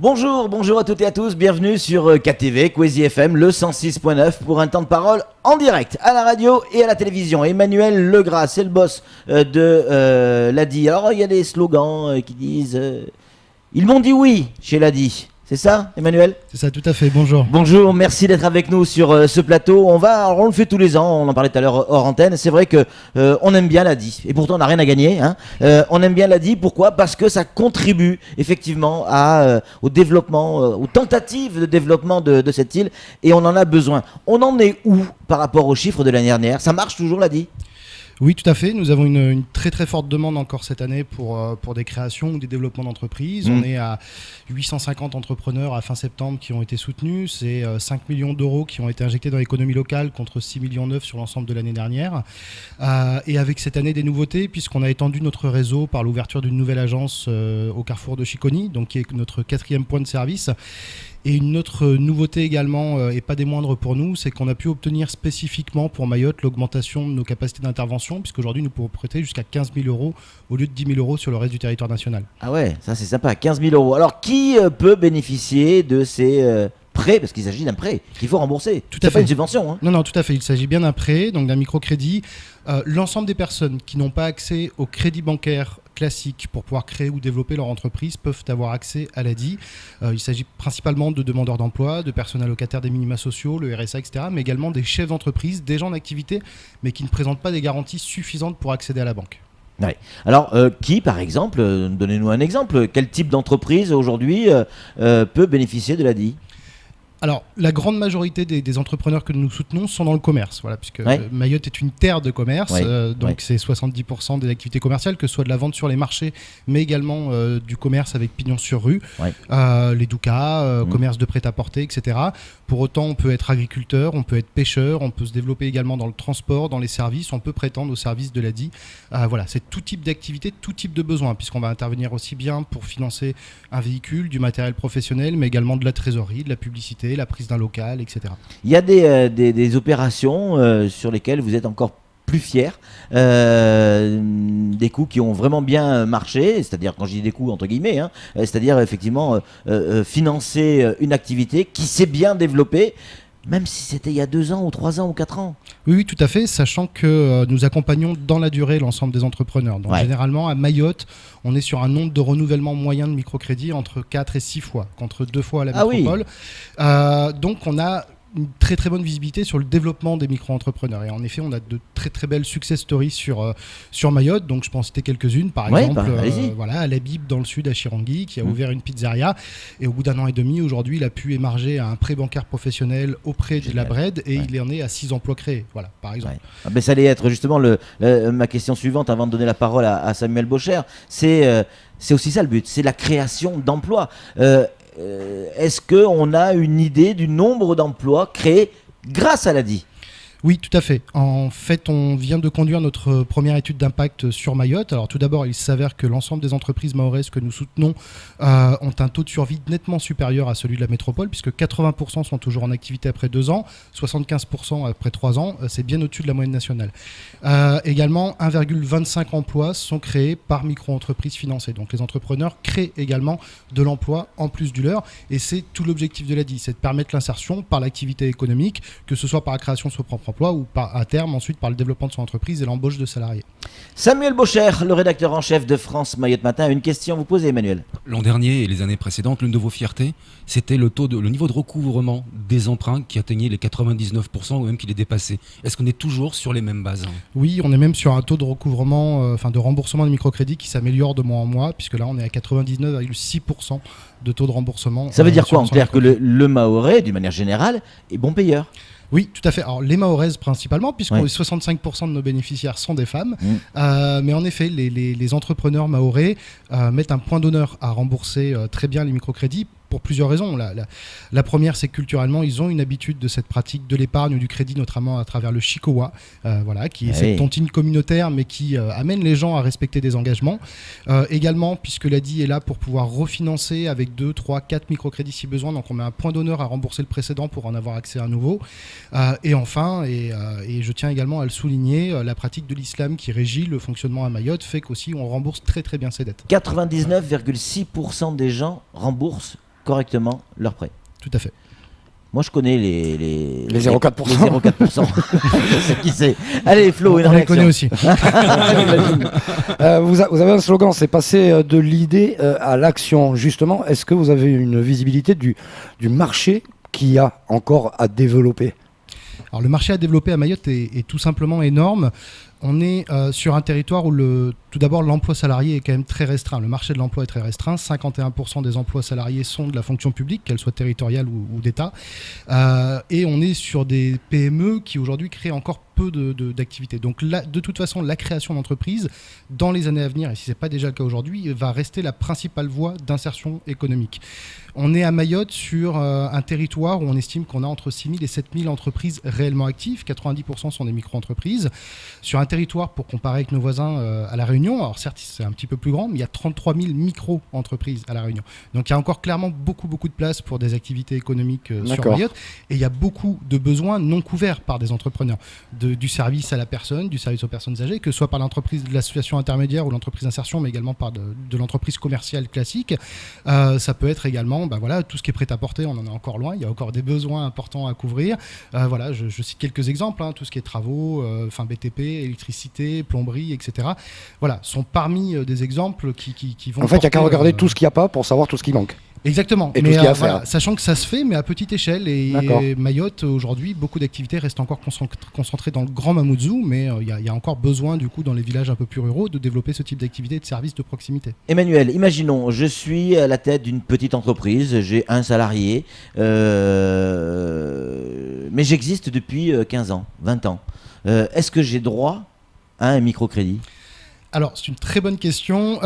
Bonjour à toutes et à tous, bienvenue sur KTV, Kwezi FM, le 106.9 pour un temps de parole en direct à la radio et à la télévision. Emmanuel Legras, c'est le boss de l'ADI. Alors il y a des slogans qui disent ils m'ont dit oui chez l'ADI. C'est ça, Emmanuel ? C'est ça, tout à fait. Bonjour. Bonjour, merci d'être avec nous sur ce plateau. On le fait tous les ans, on en parlait tout à l'heure hors antenne. C'est vrai que on aime bien l'ADI, et pourtant on n'a rien à gagner. On aime bien l'ADI, pourquoi ? Parce que ça contribue effectivement au développement, aux tentatives de développement de cette île, et on en a besoin. On en est où par rapport aux chiffres de l'année dernière ? Ça marche toujours, l'ADI ? Oui, tout à fait. Nous avons une très très forte demande encore cette année pour des créations ou des développements d'entreprises. On est à 850 entrepreneurs à fin septembre qui ont été soutenus. C'est 5 millions d'euros qui ont été injectés dans l'économie locale contre 6,9 millions sur l'ensemble de l'année dernière. Et avec cette année des nouveautés, puisqu'on a étendu notre réseau par l'ouverture d'une nouvelle agence au carrefour de Chiconi, donc qui est notre 4e point de service. Et une autre nouveauté également, et pas des moindres pour nous, c'est qu'on a pu obtenir spécifiquement pour Mayotte l'augmentation de nos capacités d'intervention, puisqu'aujourd'hui nous pouvons prêter jusqu'à 15 000 euros au lieu de 10 000 euros sur le reste du territoire national. Ah ouais, ça c'est sympa, 15 000 euros. Alors qui peut bénéficier de ces prêts ? Parce qu'il s'agit d'un prêt qu'il faut rembourser. Tout à fait. Pas une subvention. Non, tout à fait. Il s'agit bien d'un prêt, donc d'un microcrédit. L'ensemble des personnes qui n'ont pas accès au crédit bancaire classique pour pouvoir créer ou développer leur entreprise peuvent avoir accès à l'ADI. Il s'agit principalement de demandeurs d'emploi, de personnes allocataires des minima sociaux, le RSA, etc., mais également des chefs d'entreprise, des gens en activité, mais qui ne présentent pas des garanties suffisantes pour accéder à la banque. Ouais. Alors, qui, par exemple, donnez-nous un exemple, quel type d'entreprise aujourd'hui peut bénéficier de l'ADI ? Alors, la grande majorité des entrepreneurs que nous soutenons sont dans le commerce, voilà, puisque Mayotte est une terre de commerce, c'est 70% des activités commerciales, que ce soit de la vente sur les marchés, mais également du commerce avec pignon sur rue, les doukas, commerce de prêt-à-porter, etc. Pour autant, on peut être agriculteur, on peut être pêcheur, on peut se développer également dans le transport, dans les services, on peut prétendre aux services de l'ADI. Voilà, c'est tout type d'activité, tout type de besoin, puisqu'on va intervenir aussi bien pour financer un véhicule, du matériel professionnel, mais également de la trésorerie, de la publicité, la prise d'un local, etc. Il y a des opérations sur lesquelles vous êtes encore plus fiers, des coups qui ont vraiment bien marché, c'est-à-dire, quand je dis des coups entre guillemets, c'est-à-dire effectivement financer une activité qui s'est bien développée, même si c'était il y a 2 ans ou 3 ans ou 4 ans. Oui, tout à fait, sachant que nous accompagnons dans la durée l'ensemble des entrepreneurs. Donc généralement, à Mayotte, on est sur un nombre de renouvellement moyen de microcrédit entre 4 et 6 fois, contre 2 fois à la métropole. Donc on a une très très bonne visibilité sur le développement des micro-entrepreneurs. Et en effet, on a de très très belles success stories sur Mayotte. Donc je peux en citer quelques-unes. Par exemple, à Labib dans le sud, à Chirangui, qui a ouvert une pizzeria. Et au bout d'1 an et demi, aujourd'hui, il a pu émarger à un prêt bancaire professionnel auprès de la Bred. Et il en est à 6 emplois créés, voilà, par exemple. Ça allait être justement ma question suivante avant de donner la parole à Samuel Bocher. C'est aussi ça le but, c'est la création d'emplois. Est-ce qu'on a une idée du nombre d'emplois créés grâce à l'ADI ? Oui, tout à fait. En fait, on vient de conduire notre première étude d'impact sur Mayotte. Alors tout d'abord, il s'avère que l'ensemble des entreprises mahoraises que nous soutenons ont un taux de survie nettement supérieur à celui de la métropole, puisque 80% sont toujours en activité après 2 ans, 75% après 3 ans. C'est bien au-dessus de la moyenne nationale. Également, 1,25 emplois sont créés par micro-entreprises financées. Donc les entrepreneurs créent également de l'emploi en plus du leur. Et c'est tout l'objectif de l'ADI, c'est de permettre l'insertion par l'activité économique, que ce soit par la création de son propre emploi ou à terme ensuite par le développement de son entreprise et l'embauche de salariés. Samuel Bocher, le rédacteur en chef de France Mayotte Matin, une question à vous poser, Emmanuel. L'an dernier et les années précédentes, l'une de vos fiertés, c'était le niveau de recouvrement des emprunts qui atteignait les 99% ou même qui les dépassait. Est-ce qu'on est toujours sur les mêmes bases ? Oui, on est même sur un taux de recouvrement, de remboursement de microcrédit qui s'améliore de mois en mois, puisque là on est à 99,6% de taux de remboursement. Ça veut dire quoi ? C'est-à-dire que le Mahorais, d'une manière générale, est bon payeur ? Oui, tout à fait. Alors, les Mahoraises principalement, puisque 65% de nos bénéficiaires sont des femmes. Mais en effet, les entrepreneurs mahorais mettent un point d'honneur à rembourser très bien les microcrédits pour plusieurs raisons. La première, c'est que culturellement, ils ont une habitude de cette pratique de l'épargne ou du crédit, notamment à travers le Chikowa, qui est cette tontine communautaire, mais qui amène les gens à respecter des engagements. Également, puisque l'ADI est là pour pouvoir refinancer avec 2, 3, 4 microcrédits si besoin, donc on met un point d'honneur à rembourser le précédent pour en avoir accès à un nouveau. Et enfin, et je tiens également à le souligner, la pratique de l'islam qui régit le fonctionnement à Mayotte fait qu'aussi on rembourse très très bien ses dettes. 99,6% des gens remboursent correctement leur prêt. Tout à fait. Moi, je connais les 0,4%. Les 0,4%. Je sais qui c'est. Allez, Flo, une On les réaction. connaît aussi. Vous avez un slogan, c'est passer de l'idée à l'action. Justement, est-ce que vous avez une visibilité du marché qu'il y a encore à développer ? Alors, le marché à développer à Mayotte est tout simplement énorme. On est sur un territoire où tout d'abord l'emploi salarié est quand même très restreint. Le marché de l'emploi est très restreint. 51% des emplois salariés sont de la fonction publique, qu'elle soit territoriale ou d'État. Et on est sur des PME qui aujourd'hui créent encore peu d'activités. Donc là, de toute façon, la création d'entreprises dans les années à venir, et si ce n'est pas déjà le cas aujourd'hui, va rester la principale voie d'insertion économique. On est à Mayotte sur un territoire où on estime qu'on a entre 6 000 et 7 000 entreprises réellement actives. 90% sont des micro-entreprises. Sur un territoire, pour comparer avec nos voisins à La Réunion, alors certes c'est un petit peu plus grand, mais il y a 33 000 micro-entreprises à La Réunion. Donc il y a encore clairement beaucoup de place pour des activités économiques sur Mayotte. Et il y a beaucoup de besoins non couverts par des entrepreneurs. Du service à la personne, du service aux personnes âgées, que ce soit par l'entreprise de l'association intermédiaire ou l'entreprise d'insertion, mais également par de l'entreprise commerciale classique. Ça peut être également tout ce qui est prêt-à-porter, on en est encore loin, il y a encore des besoins importants à couvrir. Je cite quelques exemples, tout ce qui est travaux, BTP, électricité, plomberie, etc. Voilà, sont parmi des exemples qui vont... En fait, il n'y a qu'à regarder tout ce qu'il n'y a pas pour savoir tout ce qui manque. Exactement, et tout ce qu'il y a à faire. Sachant que ça se fait, mais à petite échelle. Et Mayotte, aujourd'hui, beaucoup d'activités restent encore concentrées dans le Grand Mamoudzou, mais il y a encore besoin, du coup, dans les villages un peu plus ruraux, de développer ce type d'activité et de services de proximité. Emmanuel, imaginons, je suis à la tête d'une petite entreprise, j'ai un salarié, mais j'existe depuis 15 ans, 20 ans. Est-ce que j'ai droit à un microcrédit ? Alors, c'est une très bonne question,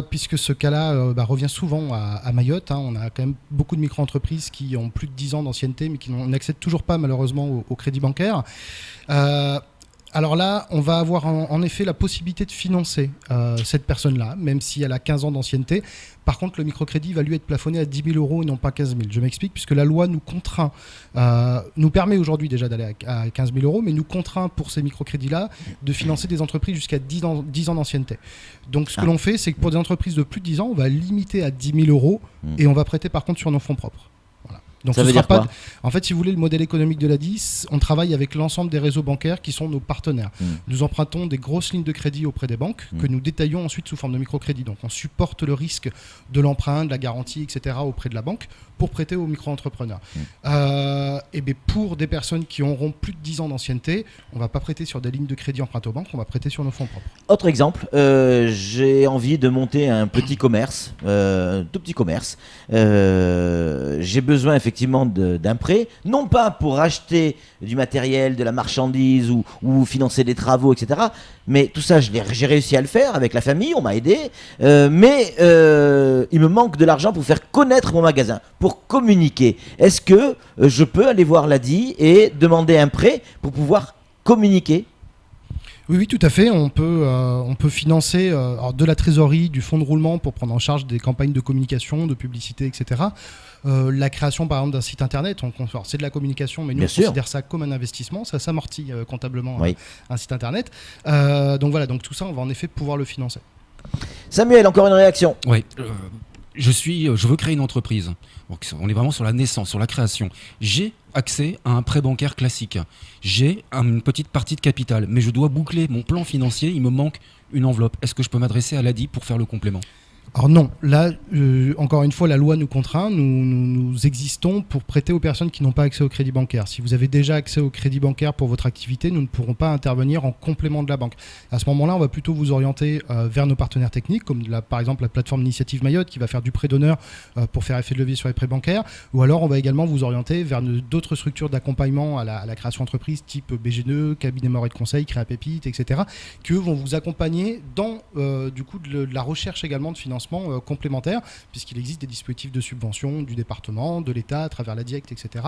puisque ce cas-là revient souvent à Mayotte. On a quand même beaucoup de micro-entreprises qui ont plus de 10 ans d'ancienneté, mais qui n'accèdent toujours pas malheureusement au crédit bancaire. Alors là, on va avoir en effet la possibilité de financer cette personne-là, même si elle a 15 ans d'ancienneté. Par contre, le microcrédit va lui être plafonné à 10 000 euros et non pas 15 000. Je m'explique, puisque la loi nous contraint, nous permet aujourd'hui déjà d'aller à 15 000 euros, mais nous contraint pour ces microcrédits-là de financer des entreprises jusqu'à 10 ans d'ancienneté. Donc ce que l'on fait, c'est que pour des entreprises de plus de 10 ans, on va limiter à 10 000 euros et on va prêter par contre sur nos fonds propres. Donc ça veut dire quoi ? En fait, si vous voulez, le modèle économique de la DIS, on travaille avec l'ensemble des réseaux bancaires qui sont nos partenaires. Nous empruntons des grosses lignes de crédit auprès des banques que nous détaillons ensuite sous forme de microcrédit. Donc on supporte le risque de l'emprunt, de la garantie, etc. auprès de la banque pour prêter aux micro-entrepreneurs. Et bien pour des personnes qui auront plus de 10 ans d'ancienneté, on ne va pas prêter sur des lignes de crédit empruntées aux banques, on va prêter sur nos fonds propres. Autre exemple, j'ai envie de monter un petit commerce, tout petit commerce. J'ai besoin effectivement d'un prêt, non pas pour acheter du matériel, de la marchandise ou financer des travaux, etc. Mais tout ça, j'ai réussi à le faire avec la famille, on m'a aidé. Mais il me manque de l'argent pour faire connaître mon magasin, pour communiquer. Est-ce que je peux aller voir l'ADI et demander un prêt pour pouvoir communiquer ? Oui, tout à fait. On peut financer de la trésorerie, du fonds de roulement pour prendre en charge des campagnes de communication, de publicité, etc. La création, par exemple, d'un site internet, c'est de la communication, mais nous, on considère ça comme un investissement. Ça s'amortit comptablement un site internet. Donc tout ça, on va en effet pouvoir le financer. Samuel, encore une réaction ? Oui. Je veux créer une entreprise. Donc, on est vraiment sur la naissance, sur la création. J'ai accès à un prêt bancaire classique. J'ai une petite partie de capital, mais je dois boucler mon plan financier. Il me manque une enveloppe. Est-ce que je peux m'adresser à l'ADI pour faire le complément ? Alors non, là, encore une fois, la loi nous contraint, nous existons pour prêter aux personnes qui n'ont pas accès au crédit bancaire. Si vous avez déjà accès au crédit bancaire pour votre activité, nous ne pourrons pas intervenir en complément de la banque. À ce moment-là, on va plutôt vous orienter vers nos partenaires techniques, comme par exemple la plateforme Initiative Mayotte qui va faire du prêt d'honneur pour faire effet de levier sur les prêts bancaires, ou alors on va également vous orienter vers d'autres structures d'accompagnement à la création d'entreprise type BGNE, cabinet Moret de conseil, Créa Pépite, etc., qui eux vont vous accompagner dans de la recherche également de financement complémentaires, puisqu'il existe des dispositifs de subvention du département, de l'État, à travers la DIECT, etc.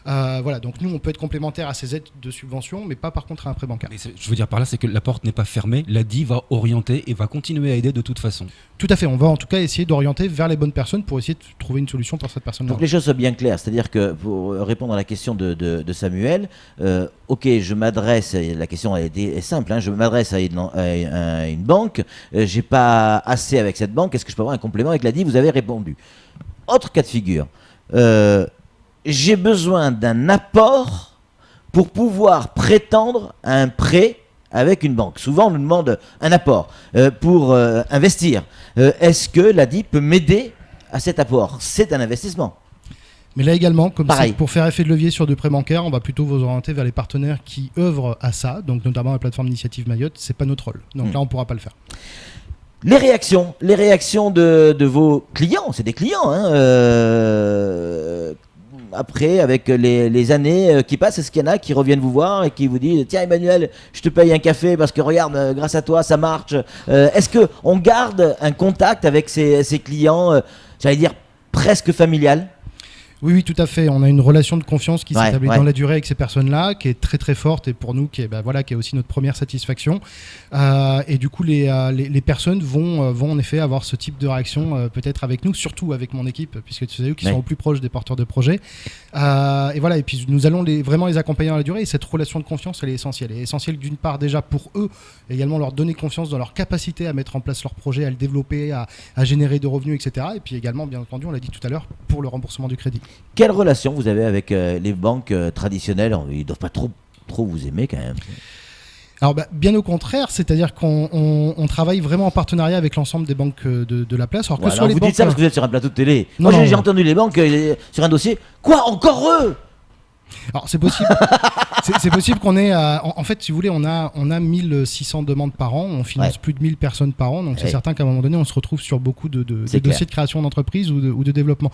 Donc nous, on peut être complémentaire à ces aides de subvention, mais pas par contre à un prêt bancaire. Mais je veux dire par là, c'est que la porte n'est pas fermée, l'ADI va orienter et va continuer à aider de toute façon. Tout à fait, on va en tout cas essayer d'orienter vers les bonnes personnes pour essayer de trouver une solution pour cette personne-là. Donc les choses soient bien claires, c'est-à-dire que pour répondre à la question de Samuel, je m'adresse, la question est simple, je m'adresse à une banque, j'ai pas assez avec cette banque, est-ce que je peux avoir un complément avec l'ADI ? Vous avez répondu. autre cas de figure. J'ai besoin d'un apport pour pouvoir prétendre à un prêt avec une banque. Souvent, on nous demande un apport pour investir. Est-ce que l'ADI peut m'aider à cet apport? C'est un investissement. Mais là également, comme Pareil. c'est pour faire effet de levier sur du prêt bancaire, on va plutôt vous orienter vers les partenaires qui œuvrent à ça, donc notamment la plateforme Initiative Mayotte, c'est pas notre rôle. Donc là, on pourra pas le faire. Les réactions de vos clients, c'est des clients, hein, après, avec les années qui passent, est-ce qu'il y en a qui reviennent vous voir et qui vous disent tiens Emmanuel, je te paye un café parce que regarde, grâce à toi, ça marche. Est-ce qu'on garde un contact avec ces clients, j'allais dire presque familial? Oui, tout à fait. On a une relation de confiance qui s'établit ouais. dans la durée avec ces personnes-là, qui est très très forte et pour nous qui est aussi notre première satisfaction. Et du coup, les personnes vont en effet avoir ce type de réaction peut-être avec nous, surtout avec mon équipe, puisque c'est eux qui sont au plus proches des porteurs de projets. Et voilà. Et puis nous allons vraiment les accompagner dans la durée. Et cette relation de confiance, elle est essentielle. Elle est essentielle d'une part déjà pour eux, et également leur donner confiance dans leur capacité à mettre en place leur projet, à le développer, à générer de revenus, etc. Et puis également, bien entendu, on l'a dit tout à l'heure, pour le remboursement du crédit. Quelle relation vous avez avec les banques traditionnelles? Ils ne doivent pas trop vous aimer quand même. Alors bien au contraire, c'est-à-dire qu'on travaille vraiment en partenariat avec l'ensemble des banques de la place. Alors que soit les vous banques, dites ça parce que vous êtes sur un plateau de télé. Non, Moi non. j'ai entendu les banques sur un dossier. Quoi, encore eux? alors c'est possible. C'est possible qu'on ait, en fait, si vous voulez, on a 1600 demandes par an, on finance plus de 1000 personnes par an, donc c'est certain qu'à un moment donné, on se retrouve sur beaucoup de dossiers de création d'entreprise ou de développement.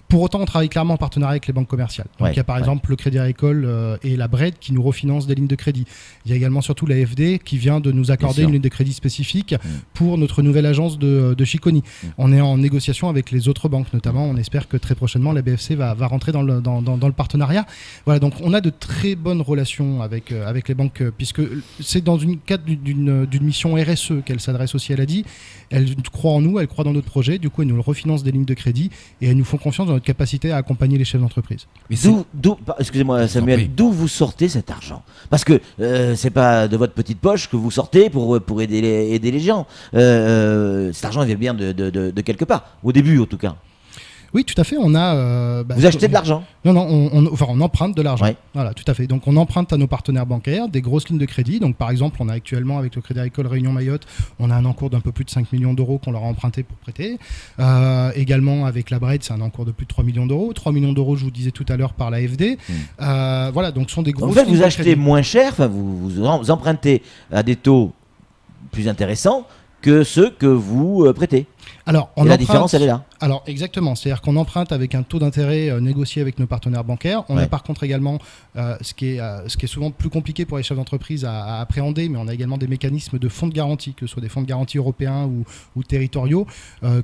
Pour autant, on travaille clairement en partenariat avec les banques commerciales. Donc, il y a par exemple le Crédit Agricole et la BRED qui nous refinancent des lignes de crédit. Il y a également surtout la FD qui vient de nous accorder une ligne de crédit spécifique pour notre nouvelle agence de Chiconi. On est en négociation avec les autres banques, notamment. On espère que très prochainement, la BFC va rentrer dans le partenariat. Voilà, donc on a de très bonnes relations avec les banques, puisque c'est dans une cadre d'une mission RSE qu'elle s'adresse aussi à l'ADI. Elles croient en nous, elles croient dans notre projet. Du coup, elles nous refinancent des lignes de crédit et elles nous font confiance dans notre capacité à accompagner les chefs d'entreprise. Excusez-moi Samuel, d'où vous sortez cet argent? Parce que c'est pas de votre petite poche que vous sortez pour aider les gens. Cet argent il vient bien de quelque part, au début en tout cas. Oui, tout à fait. On a. Vous achetez de l'argent? Non, on emprunte de l'argent. Ouais. Voilà, tout à fait. Donc, on emprunte à nos partenaires bancaires des grosses lignes de crédit. Donc, par exemple, on a actuellement avec le Crédit Agricole Réunion Mayotte, on a un encours d'un peu plus de 5 millions d'euros qu'on leur a emprunté pour prêter. Également avec la BRED, c'est un encours de plus de 3 millions d'euros. 3 millions d'euros, je vous disais tout à l'heure, par la FD. Voilà, donc ce sont des grosses lignes de crédit. Vous achetez moins cher, vous empruntez à des taux plus intéressants que ceux que vous prêtez. Alors, la différence, elle est là. Alors, exactement. C'est-à-dire qu'on emprunte avec un taux d'intérêt négocié avec nos partenaires bancaires. On a par contre également, ce qui est souvent plus compliqué pour les chefs d'entreprise à appréhender, mais on a également des mécanismes de fonds de garantie, que ce soit des fonds de garantie européens ou territoriaux,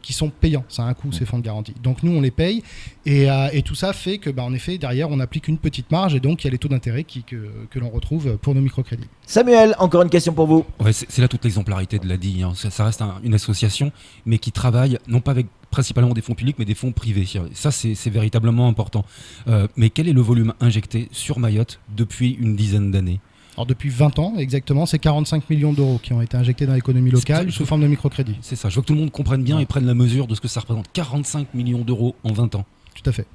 qui sont payants. Ça a un coût, ces fonds de garantie. Donc, nous, on les paye. Et tout ça fait que, en effet, derrière, on applique une petite marge et donc il y a les taux d'intérêt que l'on retrouve pour nos microcrédits. Samuel, encore une question pour vous. Ouais, c'est là toute l'exemplarité de l'ADI. Hein. Ça reste une association, mais qui travaille non pas avec principalement des fonds publics, mais des fonds privés. Ça, c'est véritablement important. Mais quel est le volume injecté sur Mayotte depuis une dizaine d'années ? Alors depuis 20 ans, exactement, c'est 45 millions d'euros qui ont été injectés dans l'économie locale sous forme de microcrédit. C'est ça, je veux que tout le monde comprenne bien et prenne la mesure de ce que ça représente. 45 millions d'euros en 20 ans. Tout à fait.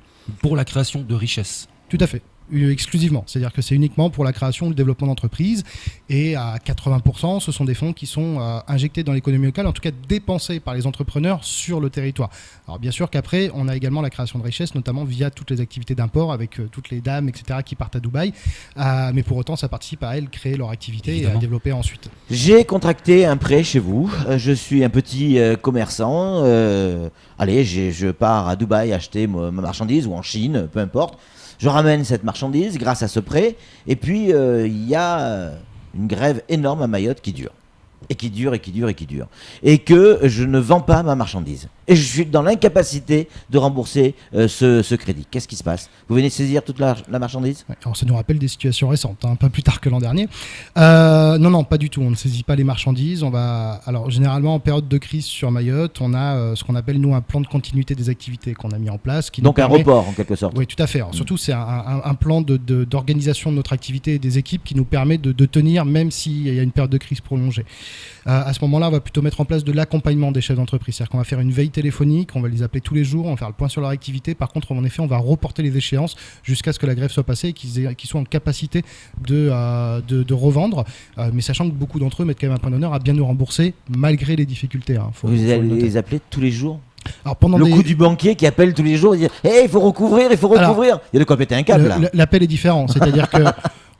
Pour la création de richesses. Tout à fait. Exclusivement, c'est-à-dire que c'est uniquement pour la création ou le développement d'entreprises et à 80% ce sont des fonds qui sont injectés dans l'économie locale, en tout cas dépensés par les entrepreneurs sur le territoire. Alors bien sûr qu'après on a également la création de richesses, notamment via toutes les activités d'import avec toutes les dames etc. qui partent à Dubaï, mais pour autant ça participe à elles créer leur activité. Évidemment. Et à développer ensuite. J'ai contracté un prêt chez vous, je suis un petit commerçant, allez je pars à Dubaï acheter ma marchandise ou en Chine, peu importe. Je ramène cette marchandise grâce à ce prêt, et puis il y a une grève énorme à Mayotte qui dure. Et qui dure, et qui dure, et qui dure. Et que je ne vends pas ma marchandise. Et je suis dans l'incapacité de rembourser ce crédit. Qu'est-ce qui se passe? Vous venez de saisir toute la marchandise? Ouais, alors ça nous rappelle des situations récentes, pas plus tard que l'an dernier. Non, pas du tout. On ne saisit pas les marchandises. Alors généralement en période de crise sur Mayotte, on a ce qu'on appelle nous un plan de continuité des activités qu'on a mis en place. Donc un report en quelque sorte. Oui, tout à fait. Alors, surtout c'est un plan d'organisation de notre activité et des équipes qui nous permet de tenir même s'il y a une période de crise prolongée. À ce moment-là, on va plutôt mettre en place de l'accompagnement des chefs d'entreprise. C'est-à-dire qu'on va faire une veille téléphonique, on va les appeler tous les jours, on va faire le point sur leur activité. Par contre, en effet, on va reporter les échéances jusqu'à ce que la grève soit passée et qu'ils soient en capacité de revendre. Mais sachant que beaucoup d'entre eux mettent quand même un point d'honneur à bien nous rembourser malgré les difficultés. Vous allez les appeler tous les jours? Alors, pendant coup du banquier qui appelle tous les jours et dit hey, il faut recouvrir. Alors, il y a de quoi péter un câble là. L'appel est différent, c'est-à-dire que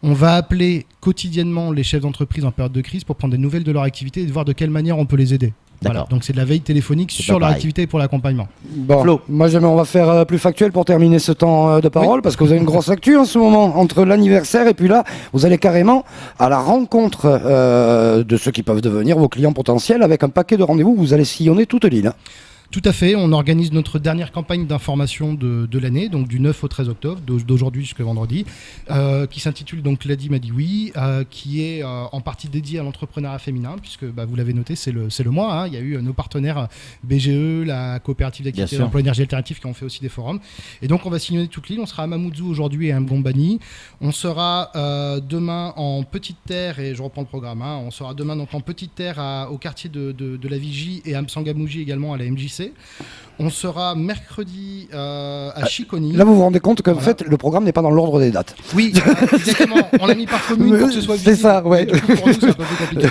on va appeler quotidiennement les chefs d'entreprise en période de crise pour prendre des nouvelles de leur activité et de voir de quelle manière on peut les aider. Voilà. Donc c'est de la veille téléphonique sur leur activité et pour l'accompagnement. Bon, Flo. moi on va faire plus factuel pour terminer ce temps de parole, parce que vous avez une grosse actu en ce moment entre l'anniversaire et puis là vous allez carrément à la rencontre de ceux qui peuvent devenir vos clients potentiels avec un paquet de rendez-vous. Vous allez sillonner toute l'île. Tout à fait, on organise notre dernière campagne d'information de l'année, donc du 9 au 13 octobre, d'aujourd'hui jusqu'à vendredi, qui s'intitule donc Lady m'a dit oui, qui est en partie dédiée à l'entrepreneuriat féminin, puisque vous l'avez noté, c'est le mois, il y a eu nos partenaires BGE, la coopérative d'activité d'emploi énergie alternative qui ont fait aussi des forums. Et donc on va sillonner toute l'île, on sera à Mamoudzou aujourd'hui et à Mgombani, on sera demain en Petite Terre, et je reprends le programme, on sera demain donc en Petite Terre au quartier de la Vigie et à Msangamouji également à la MJC. On sera mercredi à Chiconi. Là, vous vous rendez compte que en fait, le programme n'est pas dans l'ordre des dates. Oui, exactement. On l'a mis par commune pour que ce soit visible. C'est ça, ouais. Du coup, pour nous, c'est un peu plus compliqué.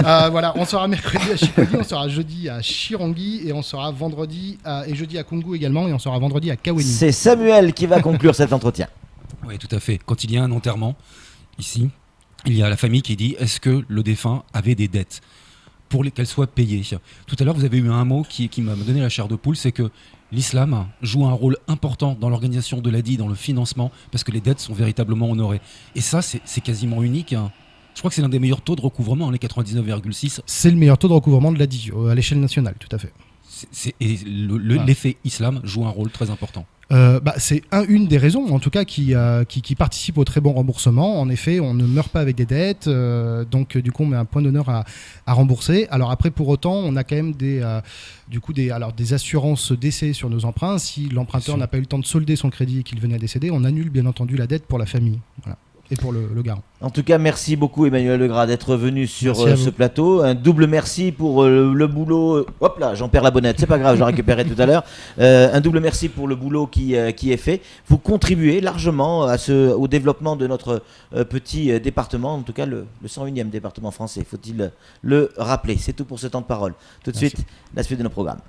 Voilà, on sera mercredi à Chiconi, on sera jeudi à Chirangi et on sera vendredi et jeudi à Kungu également et on sera vendredi à Kaweni. C'est Samuel qui va conclure cet entretien. Oui, tout à fait. Quand il y a un enterrement, ici, il y a la famille qui dit est-ce que le défunt avait des dettes pour qu'elles soient payées. Tout à l'heure, vous avez eu un mot qui m'a donné la chair de poule, c'est que l'islam joue un rôle important dans l'organisation de l'ADI, dans le financement, parce que les dettes sont véritablement honorées. Et ça, c'est quasiment unique. Je crois que c'est l'un des meilleurs taux de recouvrement, les 99,6. C'est le meilleur taux de recouvrement de l'ADI à l'échelle nationale, tout à fait. L'effet islam joue un rôle très important. C'est une des raisons, en tout cas, qui participe au très bon remboursement. En effet, on ne meurt pas avec des dettes, donc du coup, on met un point d'honneur à rembourser. Alors après, pour autant, on a quand même des assurances décès sur nos emprunts. Si l'emprunteur n'a pas eu le temps de solder son crédit et qu'il venait à décéder, on annule bien entendu la dette pour la famille. Voilà. Et pour le garant. En tout cas, merci beaucoup Emmanuel Legras d'être venu sur ce plateau. Un double merci pour le boulot. Hop là, j'en perds la bonnette, c'est pas grave, je la récupérerai tout à l'heure. Un double merci pour le boulot qui est fait. Vous contribuez largement au développement de notre petit département, en tout cas le 101e département français, faut-il le rappeler. C'est tout pour ce temps de parole. Tout de suite, la suite de nos programmes.